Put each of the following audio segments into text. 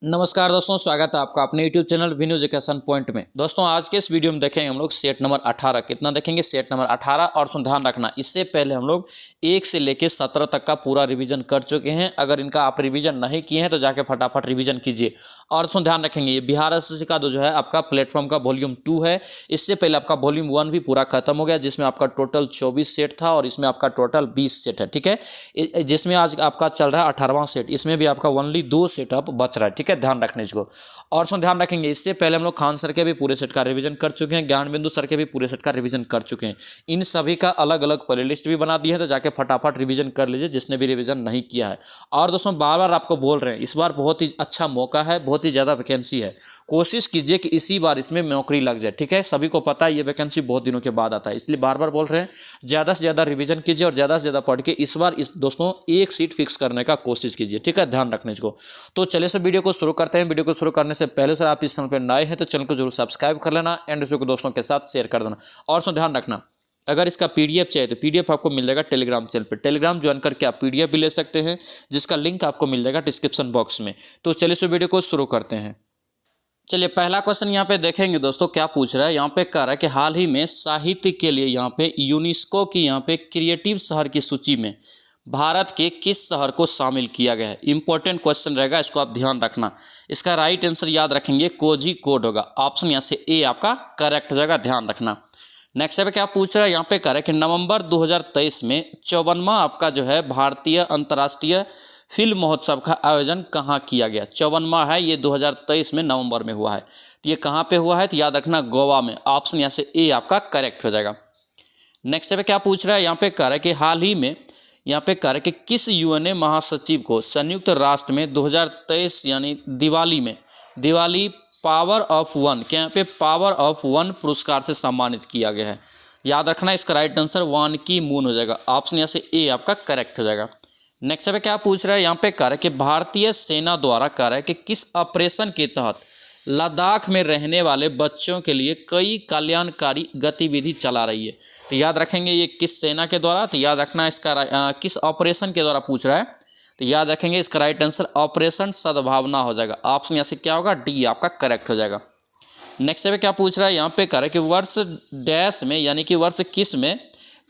नमस्कार दोस्तों, स्वागत है आपका अपने YouTube channel V news education point में। दोस्तों आज के इस वीडियो में देखेंगे हम लोग सेट नंबर 18 कितना देखेंगे, सेट नंबर 18। और ध्यान रखना, इससे पहले हम लोग 1 से लेकर 17 तक का पूरा रिवीजन कर चुके हैं। अगर इनका आप रिवीजन नहीं किए हैं तो जाके फटाफट रिवीजन कीजिए। और ध्यान रखेंगे, ये बिहार एसएससी का जो है आपका प्लेटफॉर्म का वॉल्यूम 2 है। इससे पहले आपका वॉल्यूम 1 भी पूरा खत्म हो गया, जिसमें आपका टोटल 24 सेट था और इसमें आपका टोटल 20 सेट है। ठीक है, जिसमें आज आपका चल रहा है 18वां सेट। इसमें भी आपका ओनली 2 सेट अब बच रहा है। ठीक है, ध्यान रखने इसको। और ध्यान रखेंगे, इससे पहले हम लोग खान सर के भी पूरे सेट का रिवीजन कर चुके हैं, ज्ञान बिंदु सर के भी पूरे सेट का रिवीजन कर चुके हैं। इन सभी का अलग अलग प्लेलिस्ट भी बना दी है, तो जाके फटाफट रिवीजन कर लीजिए जिसने भी रिवीजन नहीं किया है। और दोस्तों बार बार आपको बोल रहे हैं, इस बार बहुत ही अच्छा मौका है, बहुत ही ज़्यादा वैकेंसी है। कोशिश कीजिए कि इसी बार इसमें नौकरी लग जाए। ठीक है, सभी को पता है ये वैकेंसी बहुत दिनों के बाद आता है, इसलिए बार बार बोल रहे हैं ज़्यादा से ज़्यादा रिवीजन कीजिए और ज़्यादा से ज़्यादा पढ़ के इस बार दोस्तों एक सीट फिक्स करने का कोशिश कीजिए। ठीक है, ध्यान रखने इसको। तो चलिए सर वीडियो को शुरू करते हैं। वीडियो को शुरू करने से पहले सर आप इस चैनल पर नए हैं तो चैनल को जरूर सब्सक्राइब कर लेना एंड इसको दोस्तों के साथ शेयर कर देना। और ध्यान रखना, अगर इसका पीडीएफ चाहिए तो पीडीएफ आपको मिल जाएगा टेलीग्राम चैनल पे। टेलीग्राम ज्वाइन करके आप पीडीएफ भी ले सकते हैं, जिसका लिंक आपको मिल जाएगा डिस्क्रिप्शन बॉक्स में। तो चलिए इस वीडियो को शुरू करते हैं। चलिए पहला क्वेश्चन यहाँ पे देखेंगे दोस्तों, क्या पूछ रहा है। यहाँ पे कह रहा है कि हाल ही में साहित्य के लिए यहाँ पे यूनेस्को की यहाँ पे क्रिएटिव शहर की सूची में भारत के किस शहर को शामिल किया गया है। इंपॉर्टेंट क्वेश्चन रहेगा, इसको आप ध्यान रखना। इसका राइट आंसर याद रखेंगे कोझिकोड होगा। ऑप्शन यहाँ से ए आपका करेक्ट हो जाएगा, ध्यान रखना। नेक्स्ट पे क्या पूछ रहा है, यहाँ पे कह रहा है कि नवंबर 2023 में 54वां आपका जो है भारतीय अंतर्राष्ट्रीय फिल्म महोत्सव का आयोजन कहाँ किया गया। 54वां है ये, 2023 में नवंबर में हुआ है। तो ये कहाँ पे हुआ है तो याद रखना गोवा में। ऑप्शन यहाँ से ए आपका करेक्ट हो जाएगा। नेक्स्ट पे क्या पूछ रहा है, यहाँ पे कह रहा है कि हाल ही में यहाँ पे कह रहा है कि किस यूएनए महासचिव को संयुक्त राष्ट्र में 2023 यानी दिवाली पावर ऑफ वन के यहाँ पे पावर ऑफ वन पुरस्कार से सम्मानित किया गया है। याद रखना, इसका राइट आंसर वान की मून हो जाएगा। ऑप्शन यहाँ से ए आपका करेक्ट हो जाएगा। नेक्स्ट पे क्या पूछ रहा है, यहाँ पे कह रहा है कि भारतीय सेना द्वारा कह रहा है कि किस ऑपरेशन के तहत लद्दाख में रहने वाले बच्चों के लिए कई कल्याणकारी गतिविधि चला रही है। तो याद रखेंगे ये किस सेना के द्वारा, तो याद रखना इसका किस ऑपरेशन के द्वारा पूछ रहा है। तो याद रखेंगे इसका राइट आंसर ऑपरेशन सद्भावना हो जाएगा। ऑप्शन यहाँ से क्या होगा, डी आपका करेक्ट हो जाएगा। नेक्स्ट पे क्या पूछ रहा है, यहाँ पे कह रहा है कि वर्ष डैश में यानी कि वर्ष किस में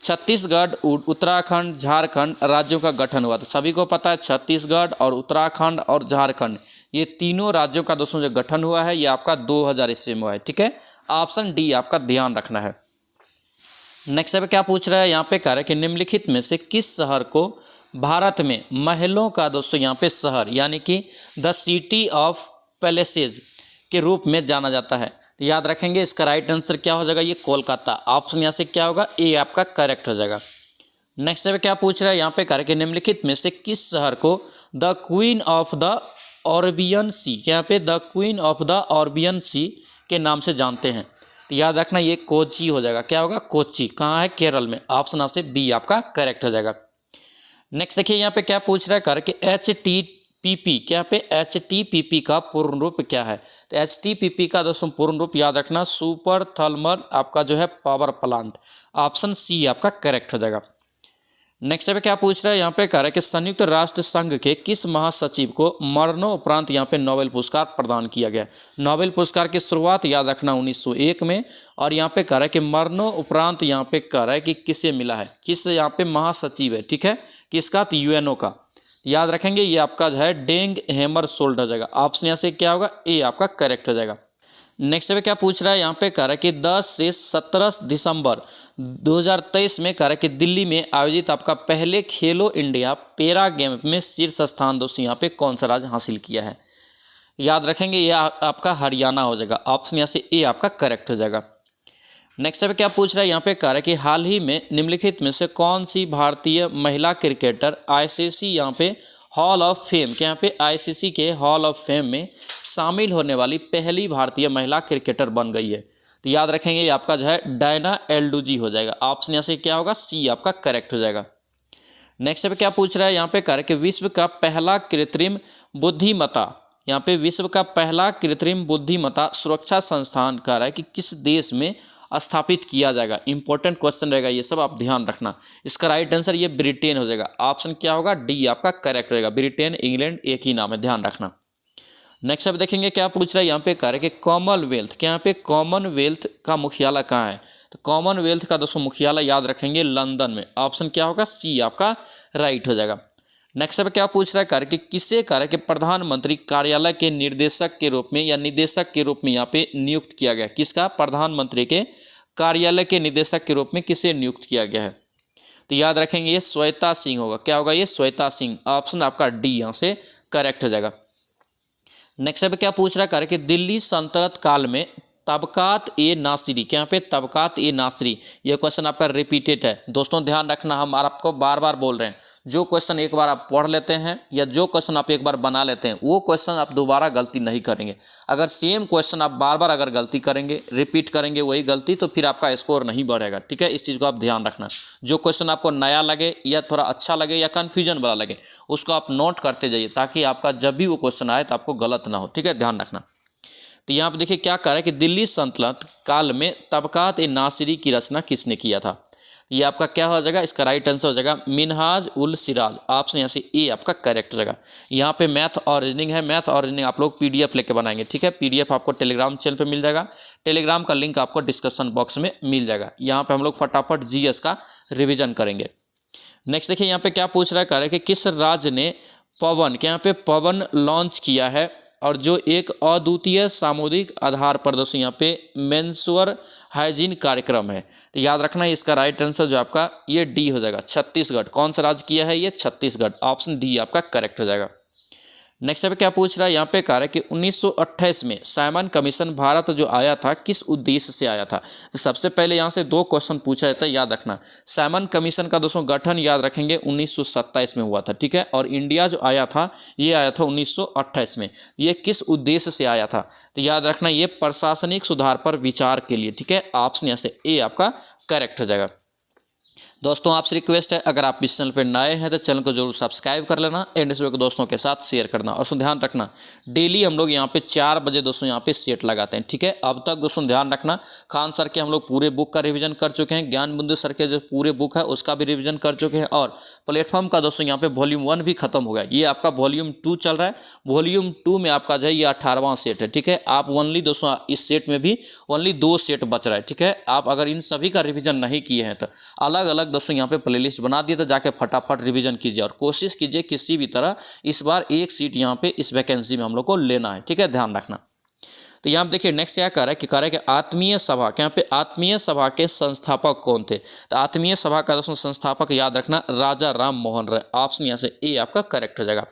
छत्तीसगढ़, उत्तराखंड, झारखंड राज्यों का गठन हुआ। तो सभी को पता है छत्तीसगढ़ और उत्तराखंड और झारखंड ये तीनों राज्यों का दोस्तों जो गठन हुआ है ये आपका 2000 ईस्वी में हुआ है। ठीक है, ऑप्शन डी आपका ध्यान रखना है। नेक्स्ट पे क्या पूछ रहा है, यहाँ पे कह रहा है कि निम्नलिखित में से किस शहर को भारत में महलों का दोस्तों यहाँ पे शहर यानी कि द सिटी ऑफ पैलेसेज के रूप में जाना जाता है। तो याद रखेंगे इसका राइट आंसर क्या हो जाएगा, ये कोलकाता। ऑप्शन यहाँ से क्या होगा, ए आपका करेक्ट हो जाएगा। नेक्स्ट पे क्या पूछ रहा है, यहाँ पे कह रहा है कि निम्नलिखित में से किस शहर को द क्वीन ऑफ द ऑरबियन सी यहाँ पे द क्वीन ऑफ द ऑरबियन सी के नाम से जानते हैं। तो याद रखना ये कोची हो जाएगा। क्या होगा, कोची। कहाँ है, केरल में। ऑप्शन यहाँ से बी आपका करेक्ट हो जाएगा। नेक्स्ट देखिए यहाँ पे क्या पूछ रहा है, कर कि HTPP क्या पे HTPP का पूर्ण रूप क्या है। तो HTPP का दोस्तों पूर्ण रूप याद रखना सुपर थर्मल आपका जो है पावर प्लांट। ऑप्शन सी आपका करेक्ट हो जाएगा। नेक्स्ट पे क्या पूछ रहा है, यहाँ पे कह रहा है कि संयुक्त राष्ट्र संघ के किस महासचिव को मरणोपरांत यहाँ पे नोबेल पुरस्कार प्रदान किया गया। नोबेल पुरस्कार की शुरुआत याद रखना 1901 में। और यहाँ पे कह रहा है कि मरणोपरांत यहाँ पे कह रहा है कि किसे मिला है, किस यहाँ पे महासचिव है। ठीक है, किसका, तो यूएनओ का। याद रखेंगे ये आपका जो है डेंग हैमरशोल्ड हो जाएगा। ऑप्शन यहाँ से क्या होगा, ए आपका करेक्ट हो जाएगा। नेक्स्ट पे क्या पूछ रहा है, यहाँ पे कह रहा है कि 10 से 17 दिसंबर 2023 में कह रहा है कि दिल्ली में आयोजित आपका पहले खेलो इंडिया पैरा गेम में शीर्ष स्थान दोस्तों यहाँ पे कौन सा राज्य हासिल किया है। याद रखेंगे ये आपका हरियाणा हो जाएगा। ऑप्शन यहाँ से ए आपका करेक्ट हो जाएगा। नेक्स्ट पे क्या पूछ रहा है, यहाँ पे कह रहा है कि हाल ही में निम्नलिखित में से कौन सी भारतीय महिला क्रिकेटर आईसीसी यहाँ पे हॉल ऑफ फेम के यहाँ पे आईसीसी के हॉल ऑफ फेम में शामिल होने वाली पहली भारतीय महिला क्रिकेटर बन गई है। तो याद रखेंगे ये आपका जो है डायना एल्डूजी हो जाएगा। ऑप्शन यहाँ से क्या होगा, सी आपका करेक्ट हो जाएगा। नेक्स्ट पे क्या पूछ रहा है, यहाँ पे कह रहा है कि विश्व का पहला कृत्रिम बुद्धिमत्ता यहाँ पे विश्व का पहला कृत्रिम बुद्धिमत्ता सुरक्षा संस्थान कह रहा है कि किस देश में स्थापित किया जाएगा। इंपॉर्टेंट क्वेश्चन रहेगा ये सब, आप ध्यान रखना। इसका राइट आंसर ये ब्रिटेन हो जाएगा। ऑप्शन क्या होगा, डी आपका करेक्ट रहेगा। ब्रिटेन इंग्लैंड एक ही नाम है, ध्यान रखना। नेक्स्ट अब देखेंगे क्या पूछ रहा है यहाँ पे कह रहा है कि कॉमनवेल्थ, क्या यहाँ पे कॉमनवेल्थ का मुख्यालय कहाँ है? तो कॉमनवेल्थ का दोस्तों मुख्यालय याद रखेंगे लंदन में। ऑप्शन क्या होगा? सी आपका राइट हो जाएगा। नेक्स्ट अब क्या पूछ रहा है कार्य कि किसे कार्य कि प्रधानमंत्री कार्यालय के निर्देशक के रूप में या निदेशक के रूप में यहाँ पे नियुक्त किया गया? किसका? प्रधानमंत्री के कार्यालय के निदेशक के रूप में किसे नियुक्त किया गया है? तो याद रखेंगे ये श्वेता सिंह होगा। क्या होगा? ये श्वेता सिंह। ऑप्शन आपका डी यहाँ से करेक्ट हो जाएगा। नेक्स्ट अब क्या पूछ रहा है कार्य कि दिल्ली सल्तनत काल में तबकात ए नासिरी, क्या यहाँ पे तबकात ए नासिरी, ये क्वेश्चन आपका रिपीटेड है। दोस्तों ध्यान रखना, हम आपको बार बार बोल रहे हैं, जो क्वेश्चन एक बार आप पढ़ लेते हैं या जो क्वेश्चन आप एक बार बना लेते हैं वो क्वेश्चन आप दोबारा गलती नहीं करेंगे। अगर सेम क्वेश्चन आप बार बार अगर गलती करेंगे, रिपीट करेंगे वही गलती, तो फिर आपका स्कोर नहीं बढ़ेगा। ठीक है, इस चीज़ को आप ध्यान रखना। जो क्वेश्चन आपको नया लगे या थोड़ा अच्छा लगे या कन्फ्यूजन वाला लगे उसको आप नोट करते जाइए, ताकि आपका जब भी वो क्वेश्चन आए तो आपको गलत ना हो। ठीक है, ध्यान रखना। तो यहाँ पर देखिए क्या कह रहा है कि दिल्ली सल्तनत काल में तबकात ए नासिरी की रचना किसने किया था? ये आपका क्या हो जाएगा? इसका राइट आंसर हो जाएगा मिनहाज उल सिराज। ऑप्शन यहाँ से ए आपका करेक्ट हो जाएगा। यहाँ पे मैथ और रीजनिंग है। मैथ और रीजनिंग आप लोग पीडीएफ लेके बनाएंगे। ठीक है, पीडीएफ आपको टेलीग्राम चैनल पे मिल जाएगा। टेलीग्राम का लिंक आपको डिस्क्रिप्शन बॉक्स में मिल जाएगा। यहाँ पे हम लोग फटाफट जीएस का रिविजन करेंगे। नेक्स्ट देखिए यहाँ पे क्या पूछ रहा है, कह रहा है कि किस राज्य ने पवन, क्या यहाँ पे पवन लॉन्च किया है और जो एक अद्वितीय सामुदायिक आधार पर दोस्तों यहाँ पे मेंस्ट्रुअल हाइजीन कार्यक्रम है? तो याद रखना इसका राइट आंसर जो आपका ये डी हो जाएगा, छत्तीसगढ़। कौन सा राज्य किया है? ये छत्तीसगढ़। ऑप्शन डी आपका करेक्ट हो जाएगा। नेक्स्ट पे क्या पूछ रहा है यहाँ पे, कह रहा है कि 1928 में साइमन कमीशन भारत जो आया था किस उद्देश्य से आया था? तो सबसे पहले यहाँ से दो क्वेश्चन पूछा जाता है, याद रखना। साइमन कमीशन का दोस्तों गठन याद रखेंगे 1927 में हुआ था। ठीक है, और इंडिया जो आया था ये आया था 1928 में। ये किस उद्देश्य से आया था? तो याद रखना ये प्रशासनिक सुधार पर विचार के लिए। ठीक है, ऑप्शन यहाँ से ए आपका करेक्ट हो जाएगा। दोस्तों आपसे रिक्वेस्ट है, अगर आप इस चैनल पर नए हैं तो चैनल को जरूर सब्सक्राइब कर लेना एंड इस वीडियो को दोस्तों के साथ शेयर करना। और दोस्तों ध्यान रखना डेली हम लोग यहाँ पे 4 बजे दोस्तों यहाँ पे सेट लगाते हैं। ठीक है, अब तक दोस्तों ध्यान रखना खान सर के हम लोग पूरे बुक का रिवीजन कर चुके हैं। ज्ञान बिंदु सर के जो पूरे बुक है उसका भी रिवीजन कर चुके हैं। और प्लेटफॉर्म का दोस्तों यहाँ पे वॉल्यूम 1 भी खत्म हो गया। ये आपका वॉल्यूम 2 चल रहा है। वॉल्यूम 2 में आपका जो है ये 18वां सेट है। ठीक है, आप ओनली दोस्तों इस सेट में भी ओनली 2 सेट बच रहा है। ठीक है, आप अगर इन सभी का रिवीजन नहीं किए हैं तो अलग अलग दोस्तों यहाँ पे प्लेलिस्ट बना दिए, तो जाके फटाफट रिवीजन कीजिए और कोशिश कीजिए किसी भी तरह इस बार एक सीट यहाँ पे इस वैकेंसी में हम लोग को लेना है। ठीक है, ध्यान रखना। तो यहाँ पे देखिए नेक्स्ट क्या कह रहा है कि आत्मीय सभा, क्या यहाँ पे आत्मीय सभा के संस्थापक कौन थे? तो आत्मीय सभा का दोस्तों संस्थापक याद रखना राजा राम मोहन राय। ऑप्शन यहाँ से ए आपका करेक्ट हो जाएगा।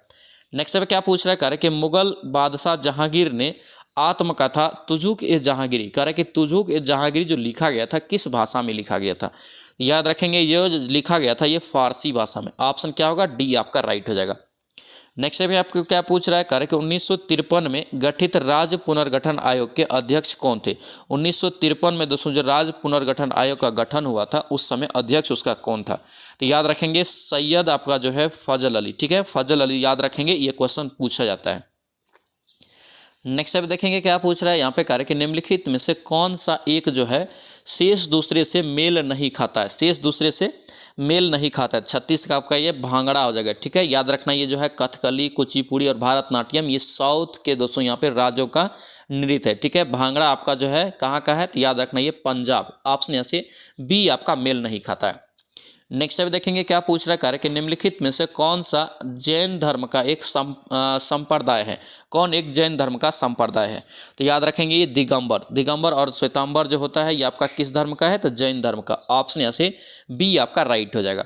नेक्स्ट पे क्या पूछ रहा है, कह रहा है कि मुगल बादशाह जहांगीर ने आत्मकथा तुजुक ए जहांगीरी, कह रहा है कि तुजुक ए जहांगीरी जो लिखा गया था किस भाषा में लिखा गया था? याद रखेंगे ये जो लिखा गया था ये फारसी भाषा में। ऑप्शन क्या होगा? डी आपका राइट हो जाएगा। नेक्स्ट भी आपको क्या पूछ रहा है, कह रहे कि 1953 में गठित राज्य पुनर्गठन आयोग के अध्यक्ष कौन थे? 1953 में दोस्तों जो राज्य पुनर्गठन आयोग का गठन हुआ था उस समय अध्यक्ष उसका कौन था? तो याद रखेंगे सैयद आपका जो है फजल अली। ठीक है, फजल अली याद रखेंगे, ये क्वेश्चन पूछा जाता है। नेक्स्ट अब देखेंगे क्या पूछ रहा है यहाँ पे, कह रहे कि निम्नलिखित में से कौन सा एक जो है शेष दूसरे से मेल नहीं खाता है? शेष दूसरे से मेल नहीं खाता है। 36 का आपका ये भांगड़ा हो जाएगा। ठीक है, याद रखना ये जो है कथकली, कुचिपुड़ी और भारतनाट्यम ये साउथ के दोस्तों यहाँ पे राज्यों का नृत्य है। ठीक है, भांगड़ा आपका जो है कहाँ का है? तो याद रखना ये पंजाब। ऑप्शन यहाँ से बी आपका मेल नहीं खाता है। नेक्स्ट अब देखेंगे क्या पूछ रहा है, कह रहा है कि निम्नलिखित में से कौन सा जैन धर्म का एक संप्रदाय है? कौन एक जैन धर्म का संप्रदाय है? तो याद रखेंगे ये दिगंबर और श्वेतांबर जो होता है ये आपका किस धर्म का है? तो जैन धर्म का। ऑप्शन यहाँ से बी आपका राइट हो जाएगा।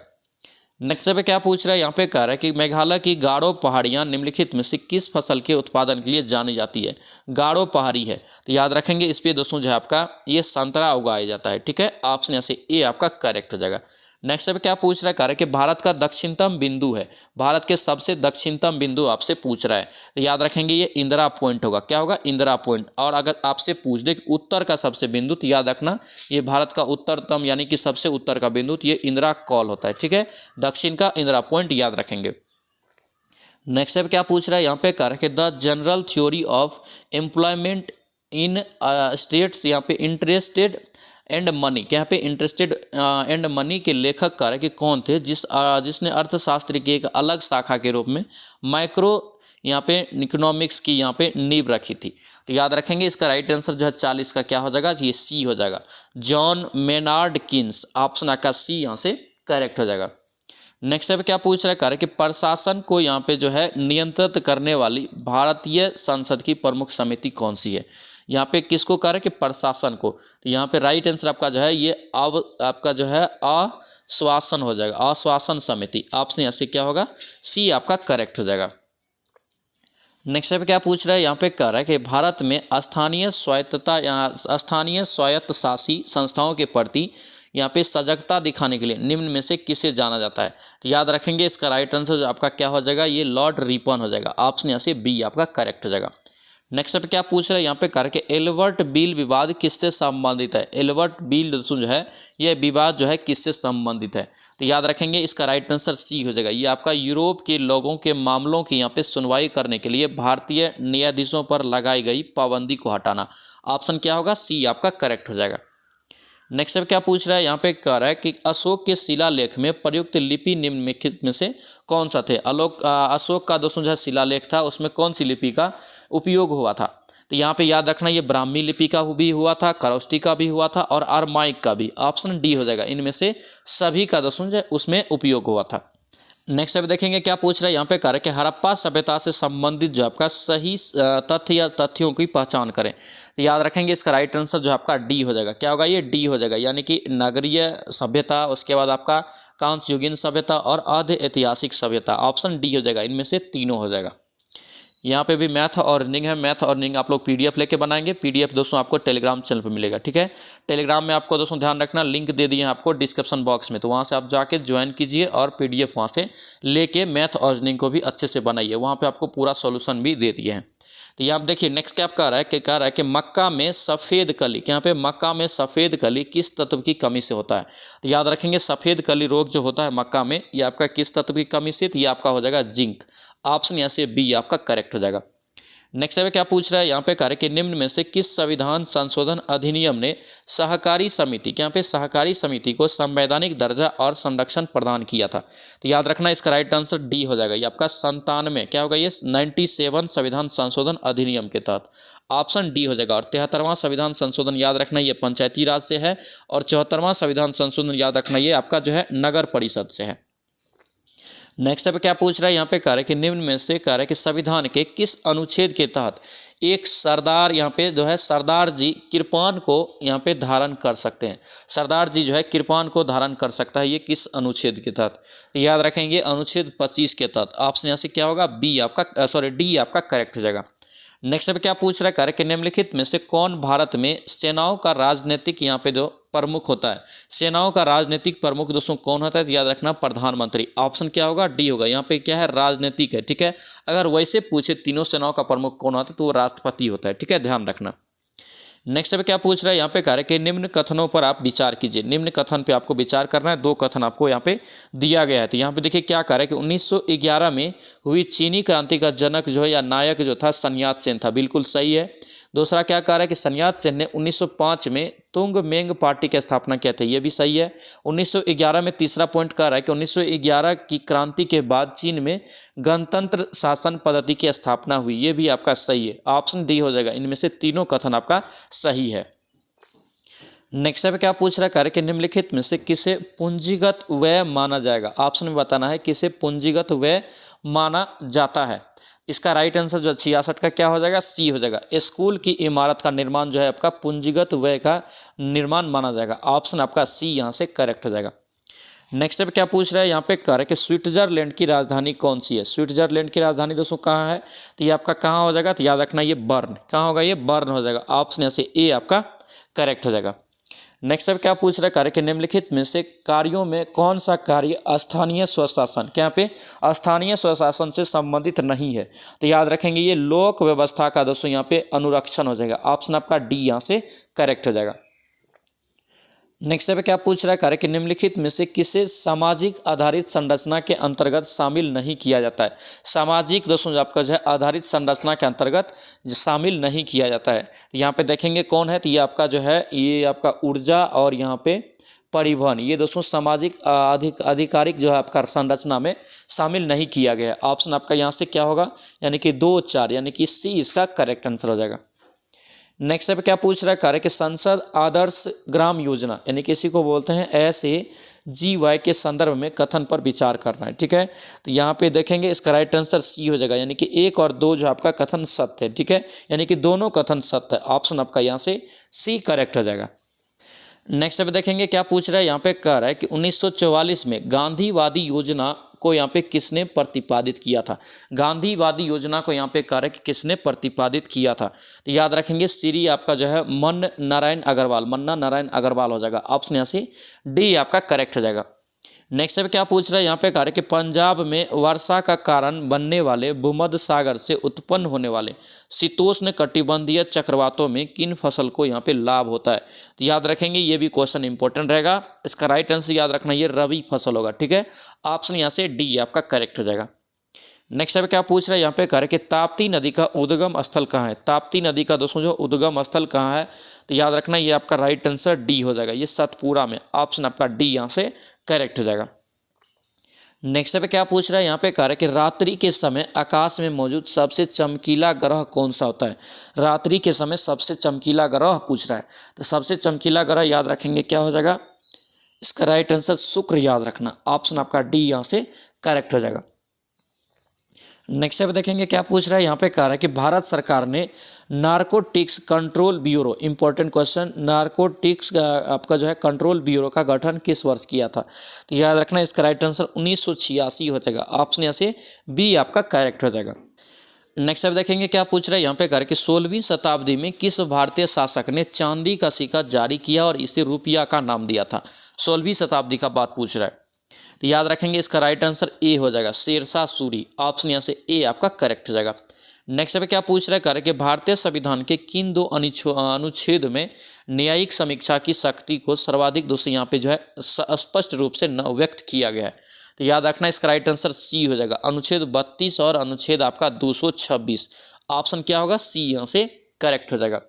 नेक्स्ट पे क्या पूछ रहा है यहाँ पे, कह रहा है कि मेघालय की गारो पहाड़ियाँ निम्नलिखित में से किस फसल के उत्पादन के लिए जानी जाती है? गारो पहाड़ी है तो याद रखेंगे इस पे दोस्तों जो है आपका ये संतरा उगाया जाता है। ठीक है, ऑप्शन यहाँ से ए आपका करेक्ट हो जाएगा। नेक्स्ट पे क्या पूछ रहा है, कह रहा है कि भारत का दक्षिणतम बिंदु है, भारत के सबसे दक्षिणतम बिंदु आपसे पूछ रहा है। तो याद रखेंगे ये इंदिरा पॉइंट होगा। क्या होगा? इंदिरा पॉइंट। और अगर आपसे पूछ दे कि उत्तर का सबसे बिंदु, तो याद रखना ये भारत का उत्तरतम यानी कि सबसे उत्तर का बिंदु ये इंदिरा कॉल होता है। ठीक है, दक्षिण का इंदिरा पॉइंट याद रखेंगे। नेक्स्ट पे क्या पूछ रहा है यहाँ पे, कह रहा है कि the general theory of employment in states, यहाँ पे इंटरेस्टेड एंड मनी, क्या यहाँ पे इंटरेस्टेड एंड मनी के लेखक कह रहे कि कौन थे जिसने अर्थशास्त्र की एक अलग शाखा के रूप में माइक्रो यहाँ पे इकोनॉमिक्स की यहाँ पे नींव रखी थी। तो याद रखेंगे इसका राइट आंसर जो है 40 का क्या हो जाएगा, ये सी हो जाएगा, जॉन मेनार्ड किन्स। ऑप्शन आपका सी यहाँ से करेक्ट हो जाएगा। नेक्स्ट पे क्या पूछ रहा है, कार्य कि प्रशासन को यहाँ पे जो है नियंत्रित करने वाली भारतीय संसद की प्रमुख समिति कौन सी है। यहाँ पे किसको कह रहे हैं कि प्रशासन को। तो यहाँ पे राइट आंसर आपका जो है ये आपका जो है आश्वासन हो जाएगा, आश्वासन समिति। ऑप्शन यहाँ से क्या होगा, सी आपका करेक्ट हो जाएगा। नेक्स्ट पे क्या पूछ रहा है, यहाँ पे कह रहा है कि भारत में स्थानीय स्वायत्तता या स्थानीय स्वायत्त शासी संस्थाओं के प्रति यहाँ पे सजगता दिखाने के लिए निम्न में से किसे जाना जाता है। तो याद रखेंगे इसका राइट आंसर जो आपका क्या हो जाएगा, ये लॉर्ड रिपन हो जाएगा। ऑप्शन यहाँ से बी आपका करेक्ट हो जाएगा। नेक्स्ट पे क्या पूछ रहा है, यहाँ पे कह रहा है कि एल्बर्ट बील विवाद किससे संबंधित है। एल्बर्ट बील दोस्तों जो है ये विवाद जो है किससे संबंधित है। तो याद रखेंगे इसका राइट आंसर सी हो जाएगा। ये आपका यूरोप के लोगों के मामलों की यहाँ पे सुनवाई करने के लिए भारतीय न्यायाधीशों पर लगाई गई पाबंदी को हटाना। ऑप्शन क्या होगा, सी आपका करेक्ट हो जाएगा। नेक्स्ट पे क्या पूछ रहा है, यहाँ पे कह रहा है कि अशोक के शिलालेख में प्रयुक्त लिपि निम्नलिखित में से कौन सा थे। अशोक का दोस्तों जो है शिलालेख था, उसमें कौन सी लिपि का उपयोग हुआ था। तो यहाँ पे याद रखना ये ब्राह्मी लिपि का भी हुआ था, खरोष्टी का भी हुआ था और अरमाइक का भी। ऑप्शन डी हो जाएगा, इनमें से सभी का दोस्तों जो उसमें उपयोग हुआ था। नेक्स्ट अब देखेंगे क्या पूछ रहा है, यहाँ पे कह रहा है कि हड़प्पा सभ्यता से संबंधित जो आपका सही तथ्य या तथ्यों की पहचान करें। तो याद रखेंगे इसका राइट आंसर जो आपका डी हो जाएगा। क्या होगा, ये डी हो जाएगा, यानी कि नगरीय सभ्यता, उसके बाद आपका कांस्ययुगीन सभ्यता और अर्ध ऐतिहासिक सभ्यता। ऑप्शन डी हो जाएगा, इनमें से तीनों हो जाएगा। यहाँ पे भी मैथ और रीजनिंग है। मैथ और रीजनिंग आप लोग पीडीएफ लेके बनाएंगे। पीडीएफ दोस्तों आपको टेलीग्राम चैनल पे मिलेगा, ठीक है। टेलीग्राम में आपको दोस्तों ध्यान रखना लिंक दे दिए हैं आपको डिस्क्रिप्शन बॉक्स में, तो वहाँ से आप जाके ज्वाइन कीजिए और पीडीएफ वहाँ से लेके मैथ और रीजनिंग को भी अच्छे से बनाइए। वहाँ पे आपको पूरा सॉल्यूशन भी दे दिए हैं। तो ये आप देखिए नेक्स्ट क्या कह रहा है कि मक्का में सफ़ेद कली, यहाँ पे मक्का में सफ़ेद कली किस तत्व की कमी से होता है। तो याद रखेंगे सफ़ेद कली रोग जो होता है मक्का में, ये आपका किस तत्व की कमी से, तो ये आपका हो जाएगा जिंक। ऑप्शन यहाँ से बी आपका करेक्ट हो जाएगा। नेक्स्ट है क्या पूछ रहा है, यहाँ पे कह रहा है कि निम्न में से किस संविधान संशोधन अधिनियम ने सहकारी समिति, यहाँ पे सहकारी समिति को संवैधानिक दर्जा और संरक्षण प्रदान किया था। तो याद रखना इसका राइट आंसर डी हो जाएगा। ये आपका 97 क्या होगा, ये 97 संविधान संशोधन अधिनियम के तहत। ऑप्शन डी हो जाएगा। और 73वां संविधान संशोधन याद रखना ये पंचायती राज से है और 74वां संविधान संशोधन याद रखना ये आपका जो है नगर परिषद से है। नेक्स्ट पे क्या पूछ रहा है, यहाँ पे कह रहा है कि निम्न में से कह रहा है कि संविधान के किस अनुच्छेद के तहत एक सरदार, यहाँ पे जो है सरदार जी कृपान को यहाँ पे धारण कर सकते हैं। सरदार जी जो है कृपान को धारण कर सकता है, ये किस अनुच्छेद के तहत। तो याद रखेंगे अनुच्छेद 25 के तहत। ऑप्शन यहाँ से क्या होगा, बी आपका डी आपका करेक्ट हो जाएगा। नेक्स्ट पे क्या पूछ रहा है, कह रहा है कि निम्नलिखित में से कौन भारत में सेनाओं का राजनीतिक यहाँ पे जो प्रमुख होता है, सेनाओं का राजनीतिक प्रमुख दोस्तों कौन होता है, तो याद रखना प्रधानमंत्री। ऑप्शन क्या होगा, डी होगा। यहाँ पे क्या है, राजनीतिक है, ठीक है। अगर वैसे पूछे तीनों सेनाओं का प्रमुख कौन होता है तो वो राष्ट्रपति होता है, ठीक है, ध्यान रखना। नेक्स्ट पे क्या पूछ रहा है, यहाँ पे कह रहा है कि निम्न कथनों पर आप विचार कीजिए। निम्न कथन पे आपको विचार करना है। 2 कथन आपको यहाँ पे दिया गया है। तो यहाँ पे देखिए क्या कह रहा है कि 1911 में हुई चीनी क्रांति का जनक जो है या नायक जो था सन यात सेन था, बिल्कुल सही है। दूसरा क्या कह रहा है कि सन यात सेन ने 1905 में तुंग मेंग पार्टी की स्थापना किया था, ये भी सही है। 1911 में तीसरा पॉइंट कह रहा है कि 1911 की क्रांति के बाद चीन में गणतंत्र शासन पद्धति की स्थापना हुई, ये भी आपका सही है। ऑप्शन डी हो जाएगा, इनमें से तीनों कथन आपका सही है। नेक्स्ट पे क्या पूछ रहा है, कह रहा है कि निम्नलिखित में से किसे पूंजीगत व्यय माना जाएगा। ऑप्शन में बताना है किसे पूंजीगत व्यय माना जाता है। इसका राइट आंसर जो 66 का क्या हो जाएगा, सी हो जाएगा। स्कूल की इमारत का निर्माण जो है आपका पूंजीगत व्यय का निर्माण माना जाएगा। ऑप्शन आपका सी यहाँ से करेक्ट हो जाएगा। नेक्स्ट पे क्या पूछ रहा है, यहाँ पे कह रहा है कि स्विट्जरलैंड की राजधानी कौन सी है। स्विट्जरलैंड की राजधानी दोस्तों कहाँ है, तो ये आपका कहाँ हो जाएगा, तो याद रखना ये बर्न। कहाँ होगा, ये बर्न हो जाएगा। ऑप्शन यहाँ से ए आपका करेक्ट हो जाएगा। नेक्स्ट अब क्या पूछ रहा है, कार्य के निम्नलिखित में से कार्यों में कौन सा कार्य स्थानीय स्वशासन, क्या पे स्थानीय स्वशासन से संबंधित नहीं है। तो याद रखेंगे ये लोक व्यवस्था का दोस्तों यहाँ पे अनुरक्षण हो जाएगा। ऑप्शन आपका डी यहाँ से करेक्ट हो जाएगा। नेक्स्ट पे क्या पूछ रहा है, कार्य के निम्नलिखित में से किसे सामाजिक आधारित संरचना के अंतर्गत शामिल नहीं किया जाता है। सामाजिक दोस्तों जो आपका जो है आधारित संरचना के अंतर्गत शामिल नहीं किया जाता है। यहाँ पे देखेंगे कौन है, तो ये आपका जो है ये आपका ऊर्जा और यहाँ पे परिवहन, ये दोस्तों सामाजिक आधिकारिक जो है आपका संरचना में शामिल नहीं किया गया है। ऑप्शन आपका यहाँ से क्या होगा, यानी कि 2, 4, यानी कि सी इसका करेक्ट आंसर हो जाएगा। नेक्स्ट पे क्या पूछ रहा है, कार्य कि संसद आदर्श ग्राम योजना, यानी कि इसी को बोलते हैं SAGY के संदर्भ में कथन पर विचार करना है। ठीक है, तो यहाँ पे देखेंगे इसका राइट आंसर सी हो जाएगा, यानी कि 1 और 2 जो आपका कथन सत्य है। ठीक है, यानी कि दोनों कथन सत्य है। ऑप्शन आपका यहाँ से सी करेक्ट हो जाएगा। नेक्स्ट पे देखेंगे क्या पूछ रहा है, यहाँ पे कह रहा है कि 1944 में गांधीवादी योजना को यहाँ पे किसने प्रतिपादित किया था। गांधीवादी योजना को यहाँ पे कह रहा है कि किसने प्रतिपादित किया था, तो याद रखेंगे श्री आपका जो है मन्ना नारायण अग्रवाल हो जाएगा। ऑप्शन यहाँ से डी आपका करेक्ट हो जाएगा। नेक्स्ट पे क्या पूछ रहा है, यहाँ पे कह रहा है कि पंजाब में वर्षा का कारण बनने वाले भूमध्य सागर से उत्पन्न होने वाले शीतोष्ण कटिबंधीय चक्रवातों में किन फसल को यहाँ पे लाभ होता है। तो याद रखेंगे ये भी क्वेश्चन इंपॉर्टेंट रहेगा। इसका राइट आंसर याद रखना ये रबी फसल होगा। ठीक है, ऑप्शन यहाँ से डी आपका करेक्ट हो जाएगा। नेक्स्ट पे क्या पूछ रहा है, यहाँ पे कह रहे कि ताप्ती नदी का उद्गम स्थल कहाँ है। ताप्ती नदी का दोस्तों जो उद्गम स्थल कहाँ है, तो याद रखना ये आपका राइट आंसर डी हो जाएगा, ये सतपुरा में। ऑप्शन आपका डी यहाँ से करेक्ट हो जाएगा। नेक्स्ट पे क्या पूछ रहा है, यहाँ पे कह रहा है कि रात्रि के समय आकाश में मौजूद सबसे चमकीला ग्रह कौन सा होता है। रात्रि के समय सबसे चमकीला ग्रह पूछ रहा है, तो सबसे चमकीला ग्रह याद रखेंगे क्या हो जाएगा, इसका राइट आंसर शुक्र याद रखना। ऑप्शन आपका डी यहाँ से करेक्ट हो जाएगा। नेक्स्ट पे देखेंगे क्या पूछ रहा है, यहाँ पे कह रहा है कि भारत सरकार ने narcotics control bureau, important question, narcotics आपका जो है कंट्रोल ब्यूरो का गठन किस वर्ष किया था। तो याद रखना इसका राइट आंसर 1986 हो जाएगा। ऑप्शन यहाँ से बी आपका करेक्ट हो जाएगा। नेक्स्ट अब देखेंगे क्या पूछ रहा है, यहाँ पे कह रहा है कि 16वीं शताब्दी में किस भारतीय शासक ने चांदी का सिक्का जारी किया और इसे रुपया का नाम दिया था। 16वीं शताब्दी का बात पूछ रहा है, तो याद रखेंगे इसका राइट आंसर ए हो जाएगा, शेरशाह सूरी। ऑप्शन यहाँ से ए आपका करेक्ट हो जाएगा। नेक्स्ट पे क्या पूछ रहा है, कह रहा है कि भारतीय संविधान के किन 2 अनुच्छेद में न्यायिक समीक्षा की शक्ति को सर्वाधिक दोस्तों यहाँ पे जो है स्पष्ट रूप से व्यक्त किया गया है। तो याद रखना इसका राइट आंसर सी हो जाएगा, अनुच्छेद 32 और अनुच्छेद आपका 226। ऑप्शन क्या होगा, सी यहाँ से करेक्ट हो जाएगा।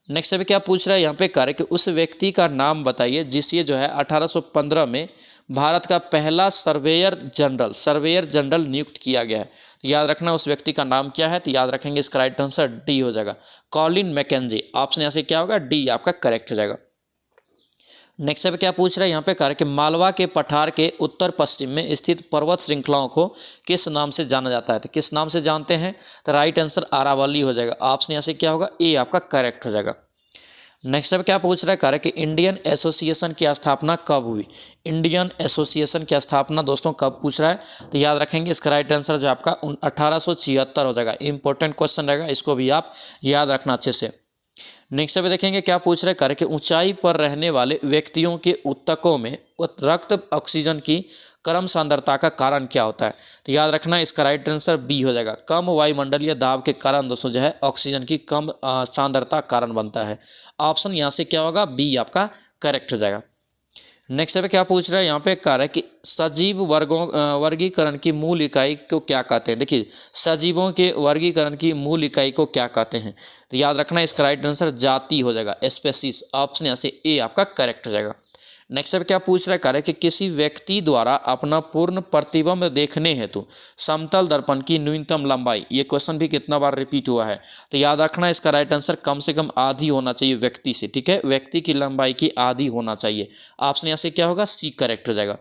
नेक्स्ट पे क्या पूछ रहा है, यहाँ पे कह रहा है कि उस व्यक्ति का नाम बताइए जिसे जो है 1815 में भारत का पहला सर्वेयर जनरल नियुक्त किया गया है। तो याद रखना उस व्यक्ति का नाम क्या है, तो याद रखेंगे इसका राइट आंसर डी हो जाएगा, कॉलिन मैकेंजी। ऑप्शन यहाँ से क्या होगा, डी आपका करेक्ट हो जाएगा। नेक्स्ट पे क्या पूछ रहा है, यहाँ पे कह रहा है कि मालवा के पठार के उत्तर पश्चिम में स्थित पर्वत श्रृंखलाओं को किस नाम से जाना जाता है। तो किस नाम से जानते हैं, तो राइट आंसर अरावली हो जाएगा। ऑप्शन यहाँ से क्या होगा, ए आपका करेक्ट हो जाएगा। नेक्स्ट पे क्या पूछ रहा है, कह रहा है कि इंडियन एसोसिएशन की स्थापना कब हुई। इंडियन एसोसिएशन की स्थापना दोस्तों कब पूछ रहा है, तो याद रखेंगे इसका राइट आंसर जो आपका 1876 हो जाएगा। इंपॉर्टेंट क्वेश्चन रहेगा, इसको भी आप याद रखना अच्छे से। नेक्स्ट पे देखेंगे क्या पूछ रहे, कह रहे कि ऊंचाई पर रहने वाले व्यक्तियों के ऊतकों में रक्त ऑक्सीजन की कम सांद्रता का कारण क्या होता है। तो याद रखना इसका राइट आंसर बी हो जाएगा, कम वायुमंडलीय दाब के कारण दोस्तों जो है ऑक्सीजन की कम सांद्रता कारण बनता है। ऑप्शन यहाँ से क्या होगा, बी आपका करेक्ट हो जाएगा। नेक्स्ट पे क्या पूछ रहा है, यहाँ पे कह रहा है कि सजीव वर्गीकरण की मूल इकाई को क्या कहते हैं। देखिए सजीवों के वर्गीकरण की मूल इकाई को क्या कहते हैं, तो याद रखना इसका राइट आंसर जाति हो जाएगा, स्पेसीज। ऑप्शन यहाँ से ए आपका करेक्ट हो जाएगा। नेक्स्ट पे क्या पूछ रहा है, कह रहा है कि किसी व्यक्ति द्वारा अपना पूर्ण प्रतिबिंब देखने हेतु समतल दर्पण की न्यूनतम लंबाई, ये क्वेश्चन भी कितना बार रिपीट हुआ है, तो याद रखना इसका राइट आंसर कम से कम आधी होना चाहिए व्यक्ति से। ठीक है, व्यक्ति की लंबाई की आधी होना चाहिए। ऑप्शन यहाँ से क्या होगा, सी करेक्ट हो जाएगा।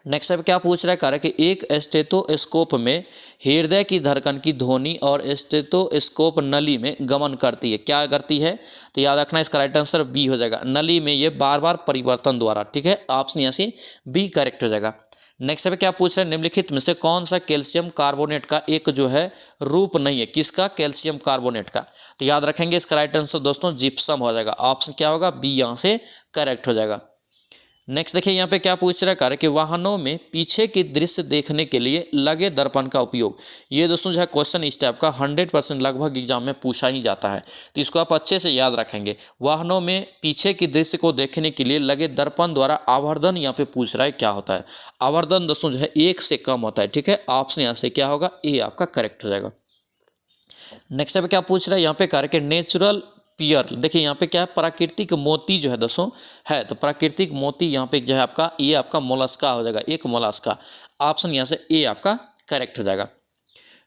नेक्स्ट अब क्या पूछ रहा है, कह रहा है कि एक स्टेथोस्कोप में हृदय की धड़कन की ध्वनि और स्टेथोस्कोप नली में गमन करती है, क्या करती है, तो याद रखना इसका राइट आंसर बी हो जाएगा, नली में ये बार बार परिवर्तन द्वारा। ठीक है, ऑप्शन यहाँ से बी करेक्ट हो जाएगा। नेक्स्ट पे क्या पूछ रहे हैं, निम्नलिखित में से कौन सा कैल्शियम कार्बोनेट का एक जो है रूप नहीं है, किसका, कैल्शियम कार्बोनेट का। तो याद रखेंगे इसका राइट आंसर दोस्तों जिप्सम हो जाएगा। ऑप्शन क्या होगा, बी यहाँ से करेक्ट हो जाएगा। नेक्स्ट देखिए यहाँ पे क्या पूछ रहा है, कह रहा है कि वाहनों में पीछे की दृश्य देखने के लिए लगे दर्पण का उपयोग, ये दोस्तों जो है क्वेश्चन इस टाइप का 100% लगभग एग्जाम में पूछा ही जाता है, तो इसको आप अच्छे से याद रखेंगे। वाहनों में पीछे की दृश्य को देखने के लिए लगे दर्पण द्वारा आवर्धन यहाँ पे पूछ रहा है क्या होता है। आवर्धन दोस्तों जो है 1 से कम होता है। ठीक है, ऑप्शन यहाँ से क्या होगा, ए आपका करेक्ट हो जाएगा। नेक्स्ट पे क्या पूछ रहा है, यहाँ पे कह रहा है कि नेचुरल पियर। देखिए यहाँ पे क्या है, प्राकृतिक मोती जो है दोस्तों है, तो प्राकृतिक मोती यहाँ पे जो है आपका ये आपका मोलस्का हो जाएगा, एक मोलस्का। ऑप्शन यहाँ से ए आपका करेक्ट हो जाएगा।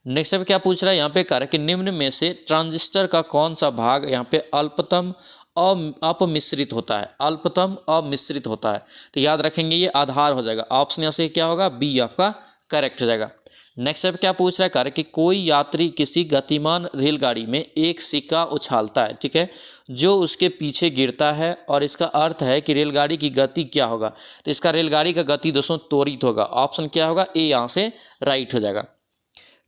नेक्स्ट पे क्या पूछ रहा है यहाँ पे, कह रहा है कि निम्न में से ट्रांजिस्टर का कौन सा भाग यहाँ पे अल्पतम अपमिश्रित होता है, अल्पतम अमिश्रित होता है। तो याद रखेंगे ये आधार हो जाएगा। ऑप्शन यहाँ से क्या होगा, बी आपका करेक्ट हो जाएगा। नेक्स्ट पे क्या पूछ रहा है, कार्य कि कोई यात्री किसी गतिमान रेलगाड़ी में एक सिक्का उछालता है, ठीक है, जो उसके पीछे गिरता है, और इसका अर्थ है कि रेलगाड़ी की गति क्या होगा। तो इसका रेलगाड़ी का गति दोस्तों त्वरित होगा। ऑप्शन क्या होगा, ए यहाँ से राइट हो जाएगा।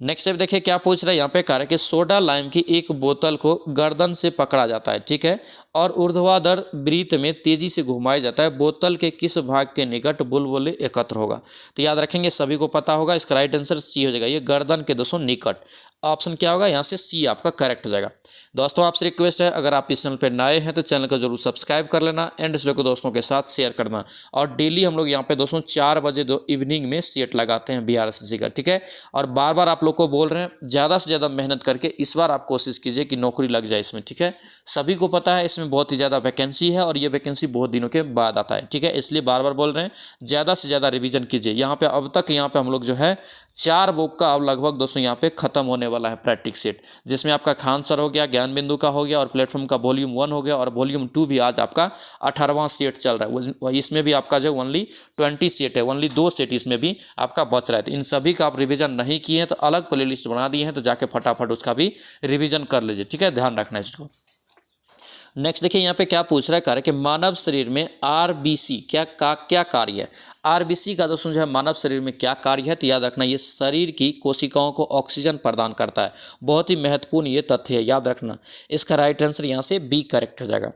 नेक्स्ट स्टेप देखिए क्या पूछ रहा है यहाँ पे, कह रहा है कि सोडा लाइम की एक बोतल को गर्दन से पकड़ा जाता है, ठीक है, और ऊर्ध्वाधर वृत्त में तेजी से घुमाया जाता है। बोतल के किस भाग के निकट बुलबुले एकत्र होगा। तो याद रखेंगे सभी को पता होगा, इसका राइट आंसर सी हो जाएगा, ये गर्दन के दोस्तों निकट। ऑप्शन क्या होगा, यहाँ से सी आपका करेक्ट हो जाएगा। दोस्तों आपसे रिक्वेस्ट है, अगर आप इस चैनल पर नए हैं तो चैनल को जरूर सब्सक्राइब कर लेना एंड इस वीडियो को दोस्तों के साथ शेयर करना। और डेली हम लोग यहाँ पे दोस्तों 4 बजे इवनिंग में सेट लगाते हैं BRSSC का, ठीक है। और बार बार आप लोग को बोल रहे हैं ज़्यादा से ज़्यादा मेहनत करके इस बार आप कोशिश कीजिए कि नौकरी लग जाए इसमें, ठीक है। सभी को पता है इसमें बहुत ही ज़्यादा वैकेंसी है और ये वैकेंसी बहुत दिनों के बाद आता है, ठीक है, इसलिए बार बार बोल रहे हैं ज़्यादा से ज़्यादा रिवीजन कीजिए। यहाँ पे अब तक यहाँ पे हम लोग जो है 4 बुक का अब लगभग दोस्तों यहाँ पे खत्म होने वाला है प्रैक्टिस सेट, जिसमें आपका खान सर हो गया, ज्ञान बिंदु का हो गया, और प्लेटफॉर्म का वॉल्यूम 1 हो गया, और वॉल्यूम 2 भी आज आपका 18वां सेट चल रहा है। इसमें भी आपका जो ओनली 20 सेट है, ओनली 2 सेट इसमें भी आपका बच रहा है। तो इन सभी का आप रिवीजन नहीं किए हैं तो अलग प्लेलिस्ट बना दिए हैं, तो जाके फटाफट उसका भी रिवीजन कर लीजिए, ठीक है, ध्यान रखना है इसको। नेक्स्ट देखिए यहाँ पे क्या पूछ रहा है, कार्य कि मानव शरीर में RBC क्या कार्य है। RBC का दोस्तों जो है मानव शरीर में क्या कार्य है, तो याद रखना ये शरीर की कोशिकाओं को ऑक्सीजन प्रदान करता है। बहुत ही महत्वपूर्ण ये तथ्य है, याद रखना। इसका राइट आंसर यहाँ से बी करेक्ट हो जाएगा।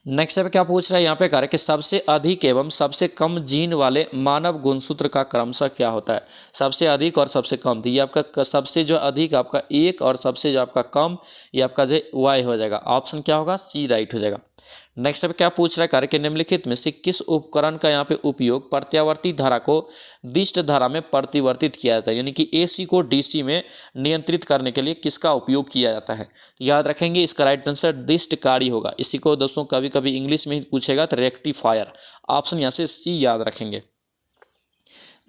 नेक्स्ट पे क्या पूछ रहा है यहाँ पे, कह रहा है कि सबसे अधिक एवं सबसे कम जीन वाले मानव गुणसूत्र का क्रमशः क्या होता है। सबसे अधिक और सबसे कम, तो ये आपका सबसे जो अधिक आपका 1 और सबसे जो आपका कम ये आपका जो वाई हो जाएगा। ऑप्शन क्या होगा, सी राइट हो जाएगा। नेक्स्ट पे क्या पूछ रहा है, कार्य के निम्नलिखित में से किस उपकरण का यहाँ पे उपयोग प्रत्यावर्ती धारा को दिष्ट धारा में परिवर्तित किया जाता है, यानी कि AC को DC में नियंत्रित करने के लिए किसका उपयोग किया जाता है। याद रखेंगे इसका राइट आंसर दिष्टकारी होगा। इसी को दोस्तों कभी कभी इंग्लिश में ही पूछेगा तो रेक्टिफायर। ऑप्शन यहाँ से सी याद रखेंगे।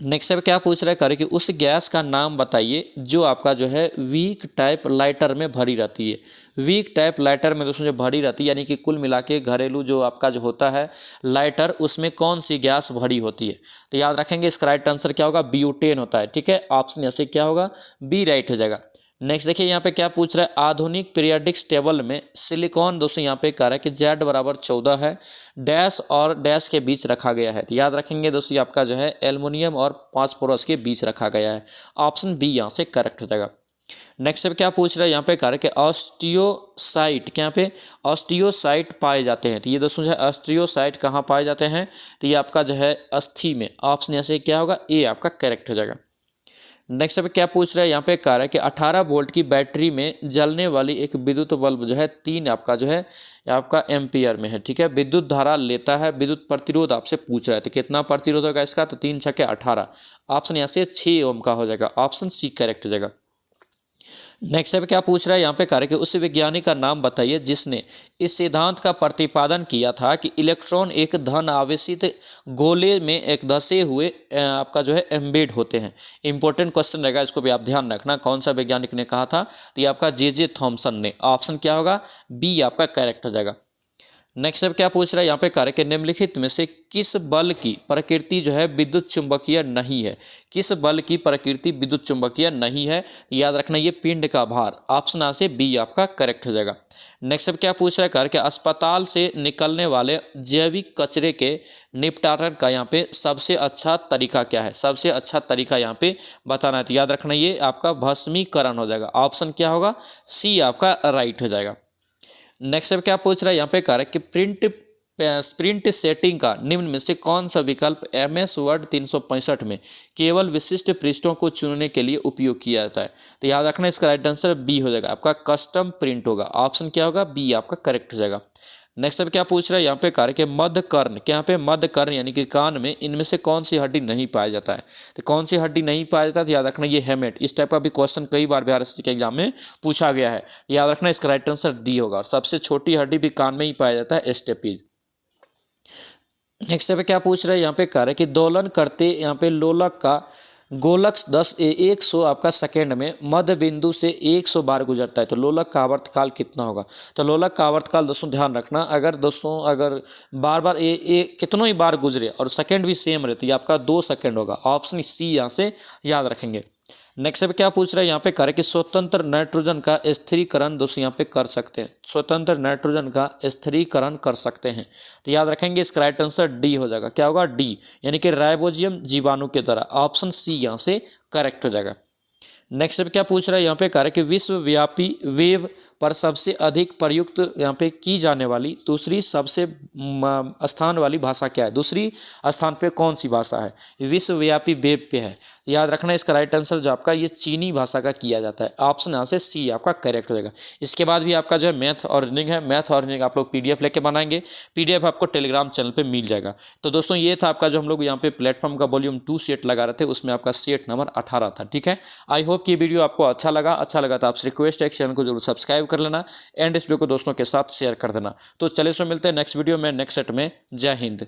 नेक्स्ट पे क्या पूछ रहा है, करें कि उस गैस का नाम बताइए जो आपका जो है वीक टाइप लाइटर में भरी रहती है। वीक टाइप लाइटर में दोस्तों जो भरी रहती है, यानी कि कुल मिला के घरेलू जो आपका जो होता है लाइटर, उसमें कौन सी गैस भरी होती है। तो याद रखेंगे इसका राइट आंसर क्या होगा, ब्यूटेन होता है, ठीक है। ऑप्शन यहाँ से क्या होगा, बी राइट हो जाएगा। नेक्स्ट देखिए यहाँ पे क्या पूछ रहा है, आधुनिक पीरियडिक टेबल में सिलिकॉन दोस्तों यहाँ पे कह रहा है कि Z बराबर 14 है, डैश और डैश के बीच रखा गया है। तो याद रखेंगे दोस्तों आपका जो है एल्युमिनियम और फास्फोरस के बीच रखा गया है। ऑप्शन बी यहाँ से करेक्ट हो जाएगा। नेक्स्ट पे क्या पूछ रहा है यहाँ पे, कह रहा है कि ऑस्टियोसाइट, क्या पे ऑस्टियोसाइट पाए जाते हैं। तो ये दोस्तों जो है ऑस्टियोसाइट कहाँ पाए जाते हैं, तो ये आपका जो है अस्थि में। ऑप्शन यहाँ से क्या होगा, ए आपका करेक्ट हो जाएगा। नेक्स्ट पे क्या पूछ रहा है यहाँ पे, कह रहा है कि 18 वोल्ट की बैटरी में जलने वाली एक विद्युत बल्ब जो है 3 आपका जो है आपका एम्पियर में है, ठीक है, विद्युत धारा लेता है। विद्युत प्रतिरोध आपसे पूछ रहा है, तो कितना प्रतिरोध होगा इसका, तो 3 छक्के 18। ऑप्शन यहाँ से 6 ओम का हो जाएगा। ऑप्शन सी करेक्ट हो जाएगा। नेक्स्ट पे क्या पूछ रहा है यहाँ पे, कह रहा है कि उस वैज्ञानिक का नाम बताइए जिसने इस सिद्धांत का प्रतिपादन किया था कि इलेक्ट्रॉन एक धन आवेशित गोले में एक धसे हुए आपका जो है एम्बेड होते हैं। इंपॉर्टेंट क्वेश्चन रहेगा, इसको भी आप ध्यान रखना। कौन सा वैज्ञानिक ने कहा था, तो ये आपका जे थॉमसन ने। ऑप्शन क्या होगा, बी आपका करेक्ट हो जाएगा। नेक्स्ट क्या पूछ रहा है यहाँ पे, कार्य के निम्नलिखित में से किस बल की प्रकृति जो है विद्युत चुंबकीय नहीं है। किस बल की प्रकृति विद्युत चुंबकीय नहीं है, याद रखना ये पिंड का भार। ऑप्शन आ से बी आपका करेक्ट हो जाएगा। नेक्स्ट क्या पूछ रहा है, कार्य के अस्पताल से निकलने वाले जैविक कचरे के निपटारण का यहाँ पे सबसे अच्छा तरीका क्या है। सबसे अच्छा तरीका यहाँ पे बताना है, तो याद रखना ये आपका भस्मीकरण हो जाएगा। ऑप्शन क्या होगा, सी आपका राइट हो जाएगा। नेक्स्ट क्या पूछ रहा है यहाँ पे, कह रहा है कि प्रिंट सेटिंग का निम्न में से कौन सा विकल्प MS वर्ड 365 में केवल विशिष्ट पृष्ठों को चुनने के लिए उपयोग किया जाता है। तो याद रखना इसका राइट आंसर बी हो जाएगा, आपका कस्टम प्रिंट होगा। ऑप्शन क्या होगा, बी आपका करेक्ट हो जाएगा। नेक्स्ट अब क्या पूछ रहा है यहाँ पे कार्य के मध्य कर्ण, क्या यहाँ पे मध्य कर्ण यानी कि कान में इनमें से कौन सी हड्डी नहीं पाया जाता है। तो कौन सी हड्डी नहीं पाया जाता है, तो याद रखना ये हेमेट। इस टाइप का भी क्वेश्चन कई बार बिहार एसएससी के एग्जाम में पूछा गया है। याद रखना इसका राइट आंसर डी होगा। और सबसे छोटी हड्डी भी कान में ही पाया जाता है, स्टेपीज। नेक्स्ट पे क्या पूछ रहा है यहाँ पे कार्य कि दोलन करते यहाँ पे लोलक का गोलक 100 आपका सेकेंड में मध्य बिंदु से 100 बार गुजरता है, तो लोलक का आवर्तकाल कितना होगा। तो लोलक का आवर्तकाल दोस्तों ध्यान रखना, अगर बार बार कितनों ही बार गुजरे और सेकेंड भी सेम रहे तो ये आपका 2 सेकेंड होगा। ऑप्शन सी यहाँ से याद रखेंगे। नेक्स्ट पे क्या पूछ रहा है यहाँ पे कार्य कि स्वतंत्र नाइट्रोजन का स्थिरीकरण दोस्तों यहाँ पे कर सकते हैं, स्वतंत्र नाइट्रोजन का स्थिरीकरण कर सकते हैं। तो याद रखेंगे इसका राइट आंसर डी हो जाएगा। क्या होगा, डी, यानी कि राइबोजियम जीवाणु के द्वारा। ऑप्शन सी यहाँ से करेक्ट हो जाएगा। नेक्स्ट पे क्या पूछ रहा है यहाँ पे कार्य कि विश्वव्यापी वेब पर सबसे अधिक प्रयुक्त यहाँ पे की जाने वाली दूसरी सबसे स्थान वाली भाषा क्या है, दूसरी स्थान पे कौन सी भाषा है, विश्वव्यापी वेब पे है। याद रखना इसका राइट आंसर जो आपका ये चीनी भाषा का किया जाता है। ऑप्शन यहाँ से सी आपका करेक्ट हो जाएगा। इसके बाद भी आपका जो है मैथ और रीजनिंग है, मैथ और रीजनिंग आप लोग पीडीएफ लेके बनाएंगे, पीडीएफ आपको टेलीग्राम चैनल पे मिल जाएगा। तो दोस्तों ये था आपका जो हम लोग यहाँ पे प्लेटफॉर्म का वॉल्यूम 2 सेट लगा रहे थे, उसमें आपका सेट नंबर 18 था। ठीक है, आई होप कि ये वीडियो आपको अच्छा लगा तो आपसे रिक्वेस्ट है चैनल को जरूर सब्सक्राइब कर लेना एंड इस वीडियो को दोस्तों के साथ शेयर कर देना। तो चलिए सो मिलते हैं नेक्स्ट वीडियो में, नेक्स्ट सेट में। जय हिंद।